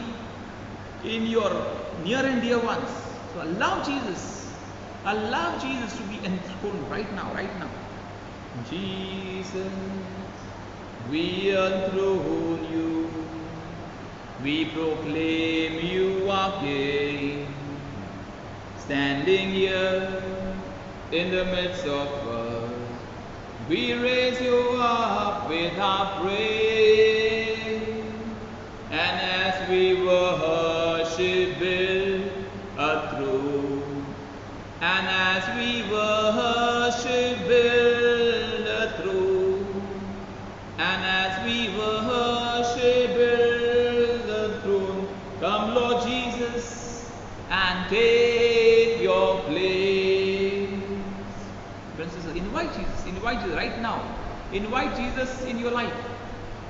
in your near and dear ones. So allow Jesus to be enthroned right now, right now. Jesus, we enthrone you. We proclaim you are King. Standing here in the midst of us, We raise you up with our praise, and as we worship, build a throne. And as we worship, build a throne. And as we worship, build a throne. Come, Lord Jesus, and take your place. Brothers and sisters, invite Jesus right now. Invite Jesus in your life.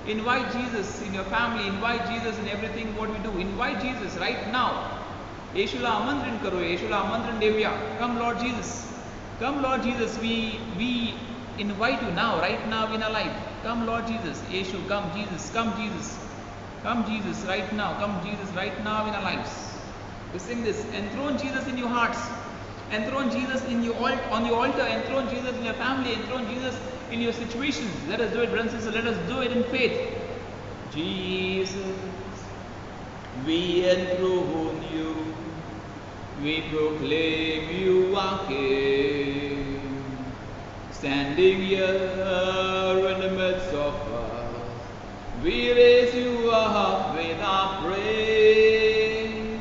Invite Jesus in your family. Invite Jesus in everything what we do. Invite Jesus right now. येशूला आमंत्रण करो, येशूला आमंत्रण देऊया. Come Lord Jesus. Come Lord Jesus. We invite you now, right now in our life. Come Lord Jesus. Yeshu, come Jesus. Come Jesus. Come Jesus right now. Come Jesus right now in our lives. We sing this. Enthrone Jesus in your hearts. Enthrone Jesus in your on your altar. Enthrone Jesus in your family. Enthrone Jesus in your situations. Let us do it, brothers and sisters. Let us do it in faith. Jesus, we enthrone you. We proclaim you are King. Standing here in the midst of us, we raise you up with our praise.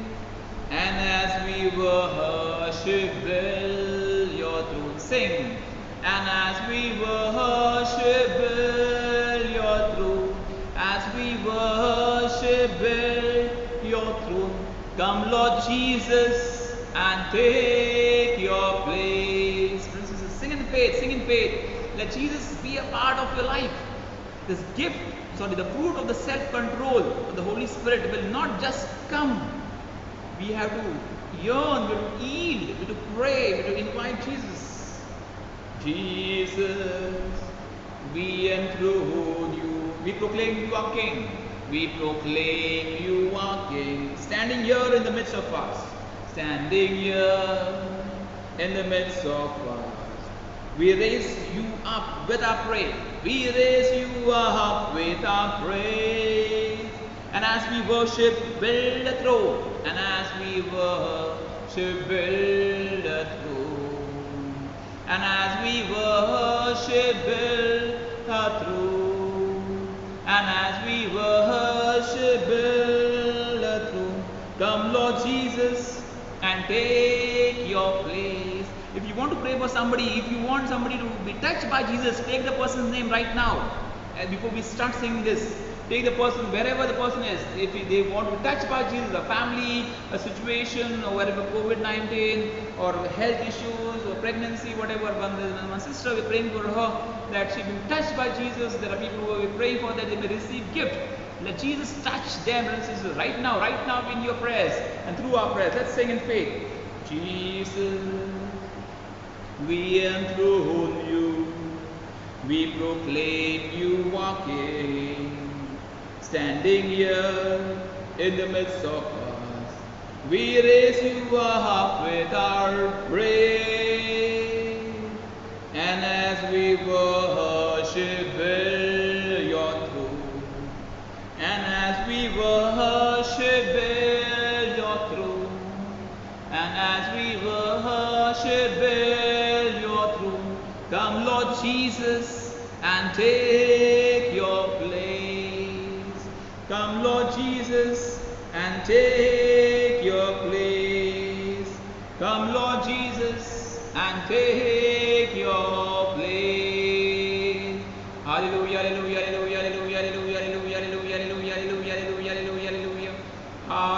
And as we worship, build your throne. Sing. And as we worship, build your throne. As we worship, build your throne. Come, Lord Jesus, and take your place. Brothers and sisters, sing in faith, sing in faith. Let Jesus be a part of your life. This gift, the fruit of the self-control of the Holy Spirit will not just come. We have to yearn, we have to yield, we have to pray, we have to invite Jesus. Jesus, we enthrone you. We proclaim you are King. We proclaim you are King. Standing here in the midst of us. Standing here in the midst of us. We raise you up with our praise. We raise you up with our praise. And as we worship, build a throne. And as we worship, build a throne. And as we worship, build a throne. And as we worship, build a throne. Come, Lord Jesus, and take your place. If you want to pray for somebody, if you want somebody to be touched by Jesus, take the person's name right now. And before we start singing this, take the person wherever the person is. If they want to be touched by Jesus, a family, a situation, or whatever, COVID-19, or health issues, or pregnancy, whatever. My sister, we're praying for her that she be touched by Jesus. There are people who are praying for that they may receive gift. Let Jesus touch them, brothers and sisters, right now in your prayers and through our prayers. Let's sing in faith. Jesus, we enthrone you. We proclaim you are King. Standing here in the midst of us, we raise you up with our praise. And as we worship, build your throne. And as we worship, build your throne. And as we worship, build your throne. Come, Lord Jesus, and take your place. Come, Lord Jesus, and take your place. Come, Lord Jesus, and take your place. Hallelujah, hallelujah, hallelujah, hallelujah, hallelujah, hallelujah, hallelujah, hallelujah, hallelujah, hallelujah, hallelujah, hallelujah,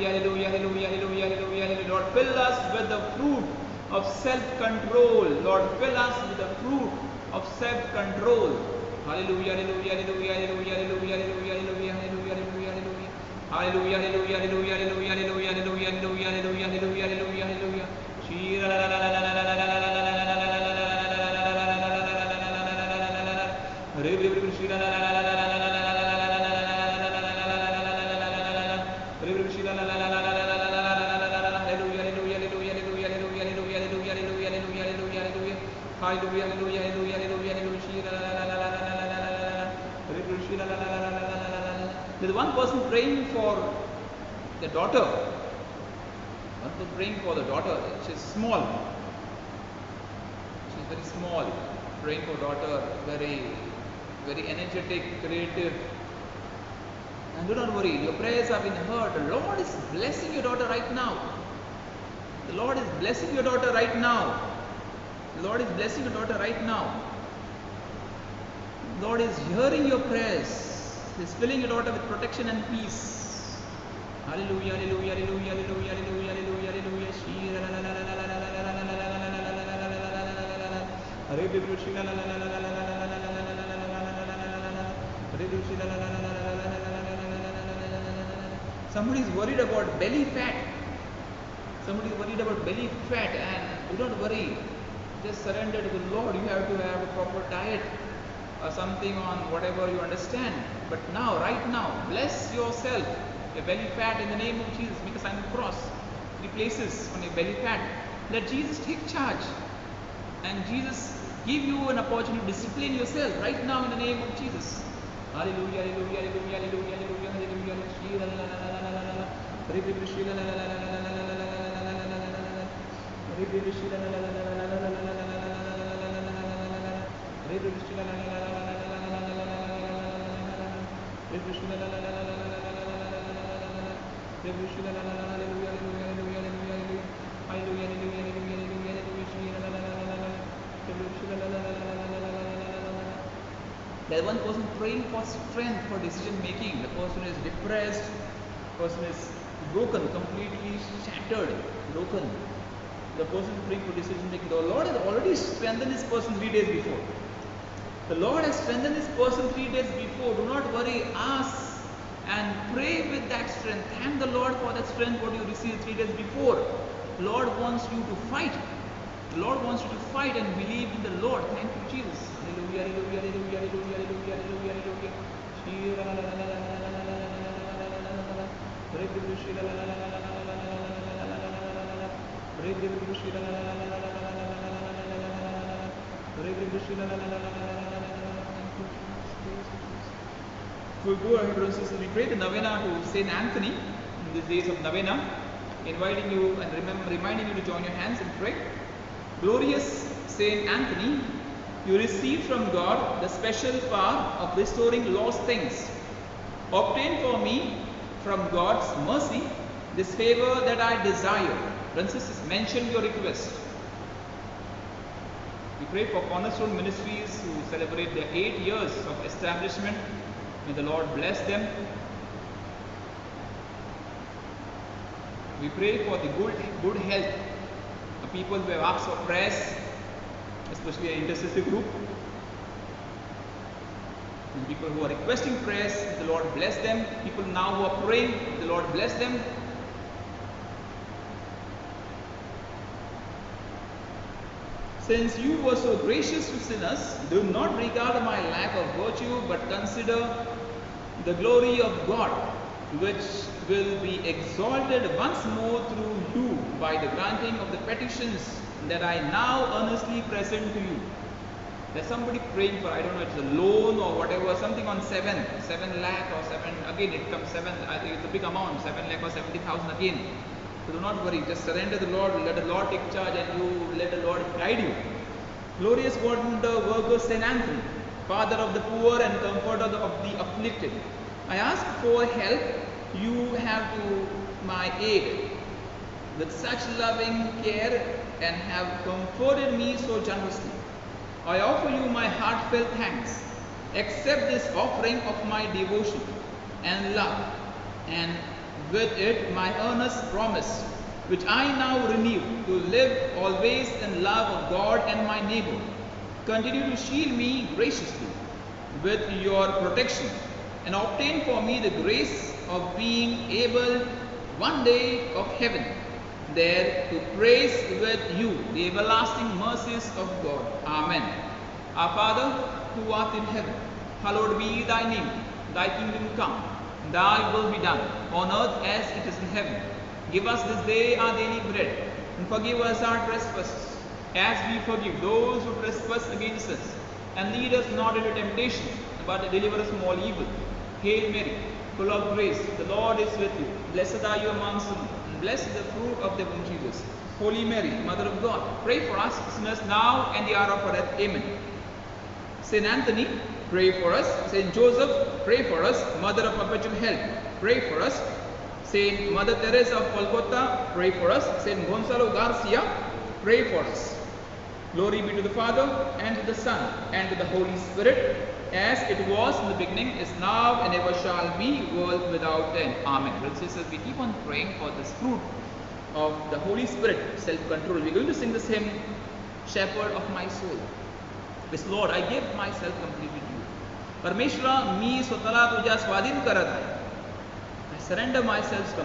hallelujah, hallelujah, hallelujah, hallelujah, hallelujah. Lord, fill us with the fruit of self-control. Lord, fill us with the fruit of self-control. Hallelujah, hallelujah, hallelujah, hallelujah, hallelujah, hallelujah, hallelujah, hallelujah, hallelujah, hallelujah, hallelujah, hallelujah, hallelujah, hallelujah, hallelujah, hallelujah, hallelujah, hallelujah, hallelujah. Shira la la la la la la la la la la la la la la There's one person praying for the daughter. One person praying for the daughter. She's small. She's very small. praying for daughter, very, very energetic, creative. And do not worry, your prayers have been heard. The Lord is blessing your daughter right now. The Lord is blessing your daughter right now. The Lord is blessing your daughter right now. The Lord is hearing your prayers. He is filling your daughter with protection and peace. Hallelujah, hallelujah, hallelujah, hallelujah, hallelujah, hallelujah, hallelujah. Somebody is worried about belly fat. Somebody is worried about belly fat, and do not worry. Just surrender to the Lord. You have to have a proper diet or something on whatever you understand. But now, right now, bless yourself. Your belly fat in the name of Jesus. Make a sign of the cross. 3 places on your belly fat. Let Jesus take charge. And Jesus give you an opportunity to discipline yourself right now in the name of Jesus. Hallelujah, hallelujah, hallelujah, hallelujah, hallelujah, hallelujah. There's one person praying for strength for decision making. The person is depressed, the person is broken, completely shattered, broken. The person praying for decision making. The Lord has already strengthened this person 3 days before. The Lord has strengthened this person 3 days before. Do not worry, ask and pray with that strength. Thank the Lord for that strength what you received 3 days before. The Lord wants you to fight. The Lord wants you to fight and believe in the Lord. Thank you, Jesus. Hallelujah, hallelujah, hallelujah, hallelujah, hallelujah, hallelujah, we go ahead, brothers and sisters. We pray the novena to Saint Anthony in these days of novena, inviting you and reminding you to join your hands and pray. Glorious Saint Anthony, you received from God the special power of restoring lost things. Obtain for me from God's mercy this favor that I desire. Brothers and sisters, mention your request. We pray for Cornerstone Ministries who celebrate their 8 years of establishment. May the Lord bless them. We pray for the good health of people who have asked for prayers, especially an intercessory group. And people who are requesting prayers, may the Lord bless them. People now who are praying, may the Lord bless them. Since you were so gracious to sinners, do not regard my lack of virtue, but consider the glory of God, which will be exalted once more through you by the granting of the petitions that I now earnestly present to you. There's somebody praying for, I don't know, it's a loan or whatever, something on 7 lakh or 7, again it comes 7, I think it's a big amount, 7 lakh or 70,000 again. So do not worry, just surrender to the Lord, let the Lord take charge and you let the Lord guide you. Glorious wonder worker Saint Anthony, father of the poor and comforter of the afflicted, I ask for help. You have to my aid with such loving care and have comforted me so generously. I offer you my heartfelt thanks. Accept this offering of my devotion and love, and with it my earnest promise, which I now renew, to live always in love of God and my neighbor. Continue to shield me graciously with your protection, and obtain for me the grace of being able one day of heaven, there to praise with you the everlasting mercies of God. Amen. Our Father, who art in heaven, hallowed be thy name. Thy kingdom come, thy will be done, on earth as it is in heaven. Give us this day our daily bread, and forgive us our trespasses, as we forgive those who trespass against us. And lead us not into temptation, but deliver us from all evil. Hail Mary, full of grace, the Lord is with you. Blessed are you amongst women, and blessed is the fruit of thy womb, Jesus. Holy Mary, Mother of God, pray for us sinners now and the hour of our death. Amen. Saint Anthony, pray for us. Saint Joseph, pray for us. Mother of Perpetual Help, pray for us. Saint Mother Teresa of Calcutta, pray for us. Saint Gonzalo Garcia, pray for us. Glory be to the Father, and to the Son, and to the Holy Spirit, as it was in the beginning, is now, and ever shall be, world without end. Amen. Brothers and sisters, we keep on praying for this fruit of the Holy Spirit, self-control. We're going to sing this hymn, Shepherd of my soul. This Lord, I give myself completely to you. Parmeshwara, मी स्वतःला तुझ्या स्वाधीन करत आहे. I surrender myself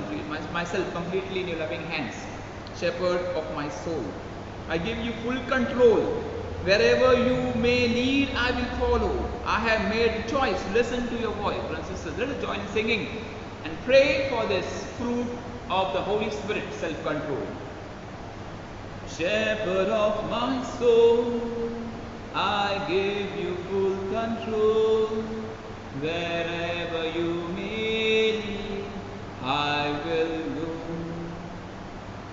completely in your loving hands. Shepherd of my soul, I give you full control. Wherever you may lead, I will follow. I have made a choice. Listen to your voice. Brothers and sisters, let us join in singing and pray for this fruit of the Holy Spirit, self-control. Shepherd of my soul, I give you full control. Wherever you may lead, I will go.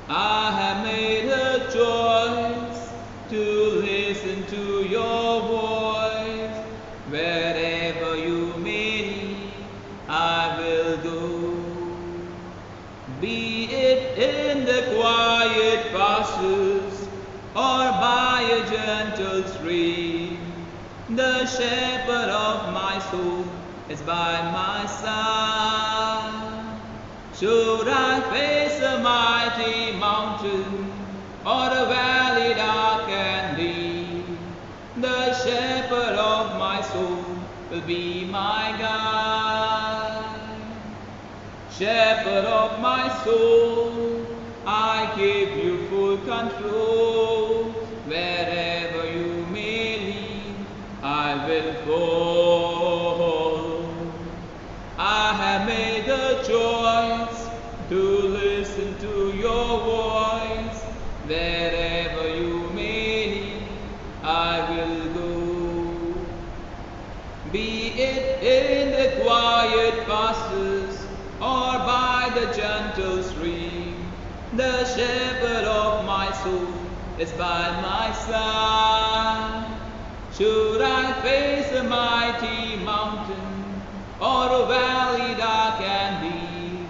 I have made a choice to listen to your voice. Wherever you may lead, I will go. Be it in the quiet pastures or by a gentle stream, the shepherd of my soul is by my side. Should I face a mighty mountain or a valley dark and deep, the shepherd of my soul will be my guide. Shepherd of my soul, I give you full control. Wherever you may lead, I will follow. I have made the choice to listen to your voice. Wherever you may lead, I will go. Be it in the quiet pastures or by the gentle stream, the shepherd of my soul is by my side. Should I face a mighty mountain or a valley dark and deep,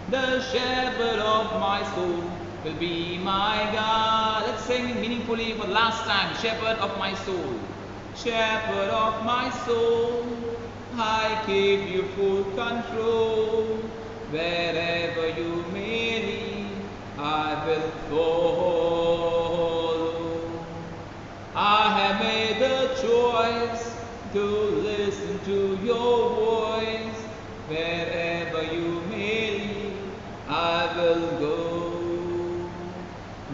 the shepherd of my soul will be my God. Let's sing it meaningfully for the last time. Shepherd of my soul. Shepherd of my soul, I give you full control. Wherever you may lead, I will follow. I have made the choice to listen to your voice. Wherever you may lead, I will go.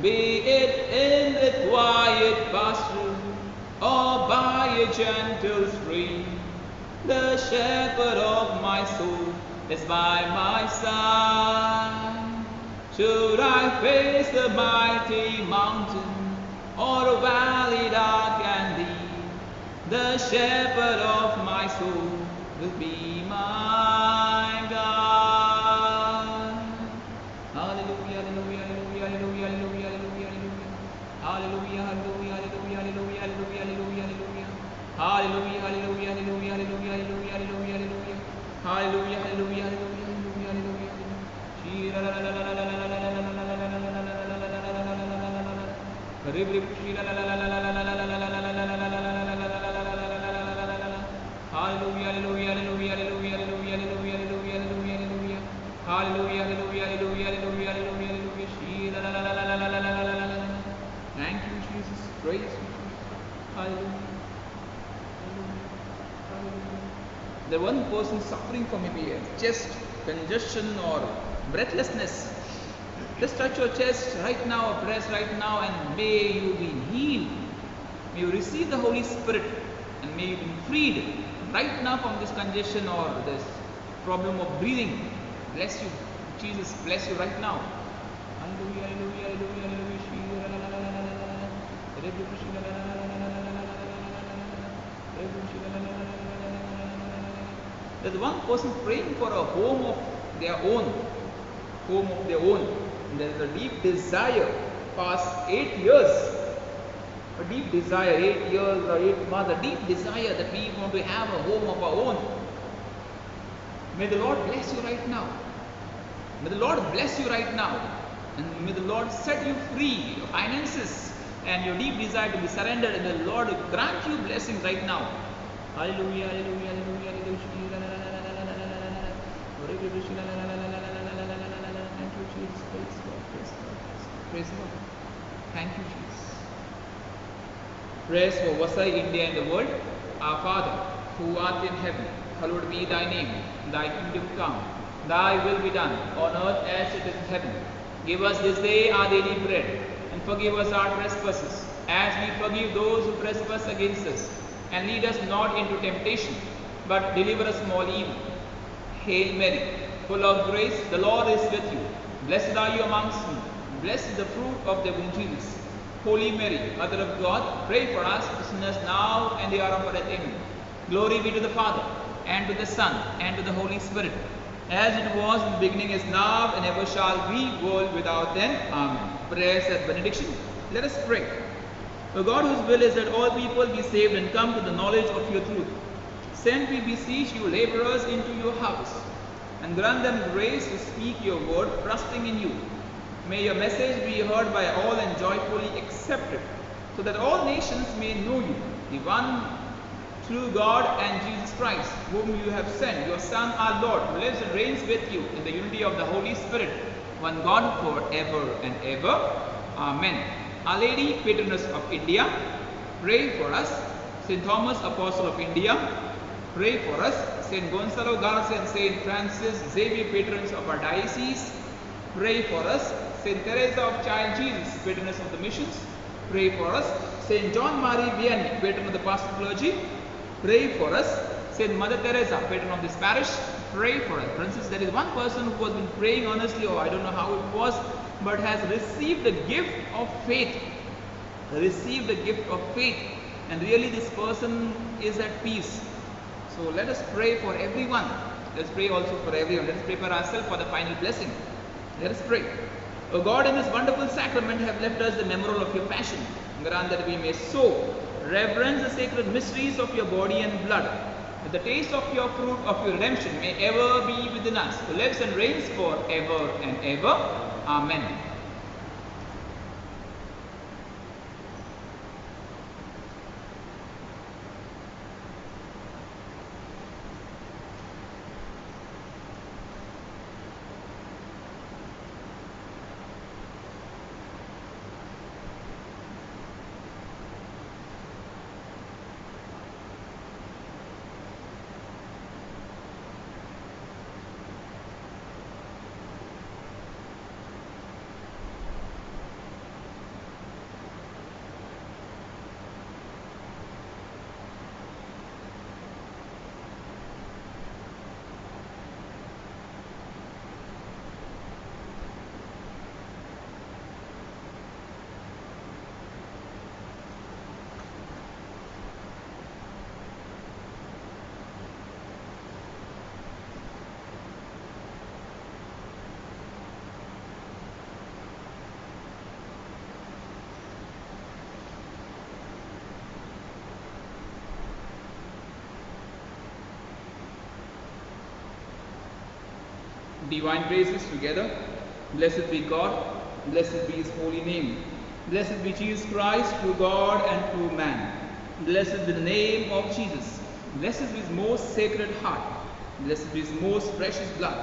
Be it in the quiet pasture or by a gentle stream, the shepherd of my soul is by my side. Should I face the mighty mountain or a valley dark and deep, the shepherd of my soul will be my God. Hallelujah, hallelujah, hallelujah, hallelujah, hallelujah, hallelujah, hallelujah, hallelujah, hallelujah, hallelujah, hallelujah, hallelujah, hallelujah, hallelujah, hallelujah, hallelujah, hallelujah, hallelujah, hallelujah, hallelujah, Thank you, Jesus. Praise you. Hallelujah. The one person suffering from maybe a chest congestion or breathlessness, just touch your chest right now, or press right now, and may you be healed. May you receive the Holy Spirit, and may you be freed right now from this congestion or this problem of breathing. Bless you. Jesus bless you right now. Hallelujah, hallelujah, hallelujah, There's one person praying for a home of their own. Home of their own. And there is a deep desire past 8 years. a deep desire, 8 years or 8 months, a deep desire that we want to have a home of our own. May the Lord bless you right now. May the Lord bless you right now. And may the Lord set you free, your finances and your deep desire to be surrendered, and the Lord grant you blessings right now. Hallelujah, hallelujah, hallelujah, hallelujah. Thank you, Jesus. Praise God, praise God, praise God. Thank you, Jesus. Prayers for Vasai, India and the world. Our Father, who art in heaven, hallowed be thy name. Thy kingdom come. Thy will be done on earth as it is in heaven. Give us this day our daily bread, and forgive us our trespasses, as we forgive those who trespass against us. And lead us not into temptation, but deliver us from all evil. Hail Mary, full of grace, the Lord is with you. Blessed are you amongst women. Blessed is the fruit of thy womb, Jesus. Holy Mary, Mother of God, pray for us sinners now and the hour of our death. Amen. Glory be to the Father, and to the Son, and to the Holy Spirit, as it was in the beginning, is now, and ever shall be, world without end. Amen. Prayers at benediction. Let us pray. O God, whose will is that all people be saved and come to the knowledge of your truth, send, we beseech you, laborers into your house, and grant them grace to speak your word, trusting in you. May your message be heard by all and joyfully accepted, so that all nations may know you, the one true God, and Jesus Christ, whom you have sent, your Son, our Lord, who lives and reigns with you in the unity of the Holy Spirit, one God, forever and ever. Amen. Our Lady, Patroness of India, pray for us. St. Thomas, Apostle of India, pray for us. St. Gonzalo Garcia and St. Francis Xavier, patrons of our diocese, pray for us. St. Teresa of Child Jesus, patroness of the missions, pray for us. St. John Marie Vianney, patron of the pastoral clergy, pray for us. St. Mother Teresa, patron of this parish, pray for us. For instance, there is one person who has been praying honestly, or I don't know how it was, but has received a gift of faith. Received a gift of faith. And really this person is at peace. So let us pray for everyone. Let's pray also for everyone. Let's prepare ourselves for the final blessing. Let us pray. O God, in this wonderful sacrament have left us the memorial of your passion. Grant that we may so reverence the sacred mysteries of your body and blood, that the taste of your fruit of your redemption may ever be within us, who lives and reigns forever and ever. Amen. Divine praises together. Blessed be God, blessed be his holy name. Blessed be Jesus Christ, true God and true man. Blessed be the name of Jesus. Blessed be his most sacred heart. Blessed be his most precious blood.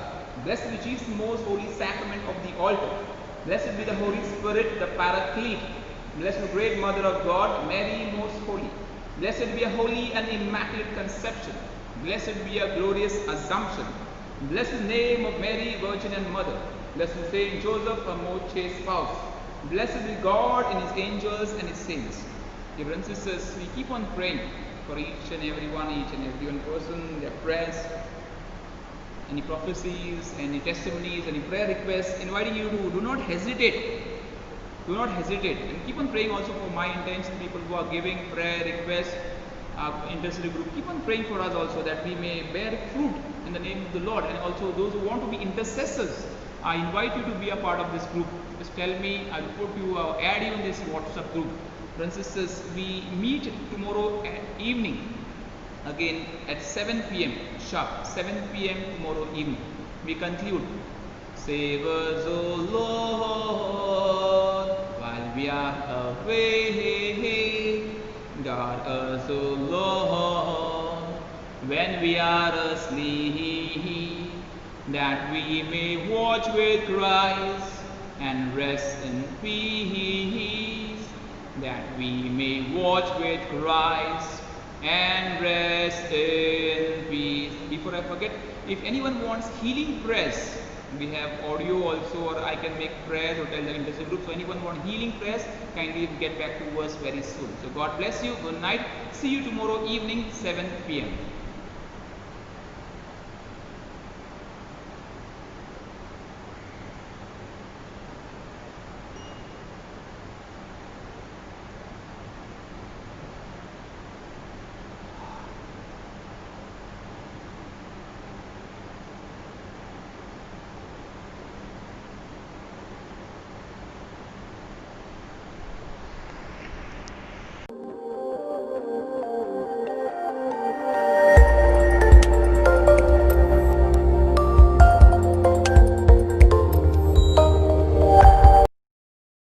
Blessed be Jesus' most holy sacrament of the altar. Blessed be the Holy Spirit, the Paraclete. Blessed be the great Mother of God, Mary most holy. Blessed be a holy and immaculate conception. Blessed be a glorious assumption. Blessed name of Mary, Virgin and Mother. Blessed Saint Joseph, her most chaste spouse. Blessed be God and his angels and his saints. Dear brothers and sisters, we keep on praying for each and every one person, their prayers, any prophecies, any testimonies, any prayer requests, inviting you to do not hesitate. Do not hesitate. And keep on praying also for my intention, people who are giving prayer requests, intercessory group. Keep on praying for us also, that we may bear fruit in the name of the Lord. And also those who want to be intercessors, I invite you to be a part of this group. Just tell me, I'll put you, add you in this WhatsApp group. Brothers and sisters, we meet tomorrow evening again at 7 p.m. sharp. 7 p.m. tomorrow evening. We conclude. Save us, O Lord, while we are away. Guard us, O Lord, when we are asleep, that we may watch with Christ and rest in peace. That we may watch with Christ and rest in peace. Before I forget, if anyone wants healing prayers, we have audio also, or I can make prayers or tell the intercession group. So anyone want healing prayers, kindly get back to us very soon. So God bless you. Good night. See you tomorrow evening, 7 p.m.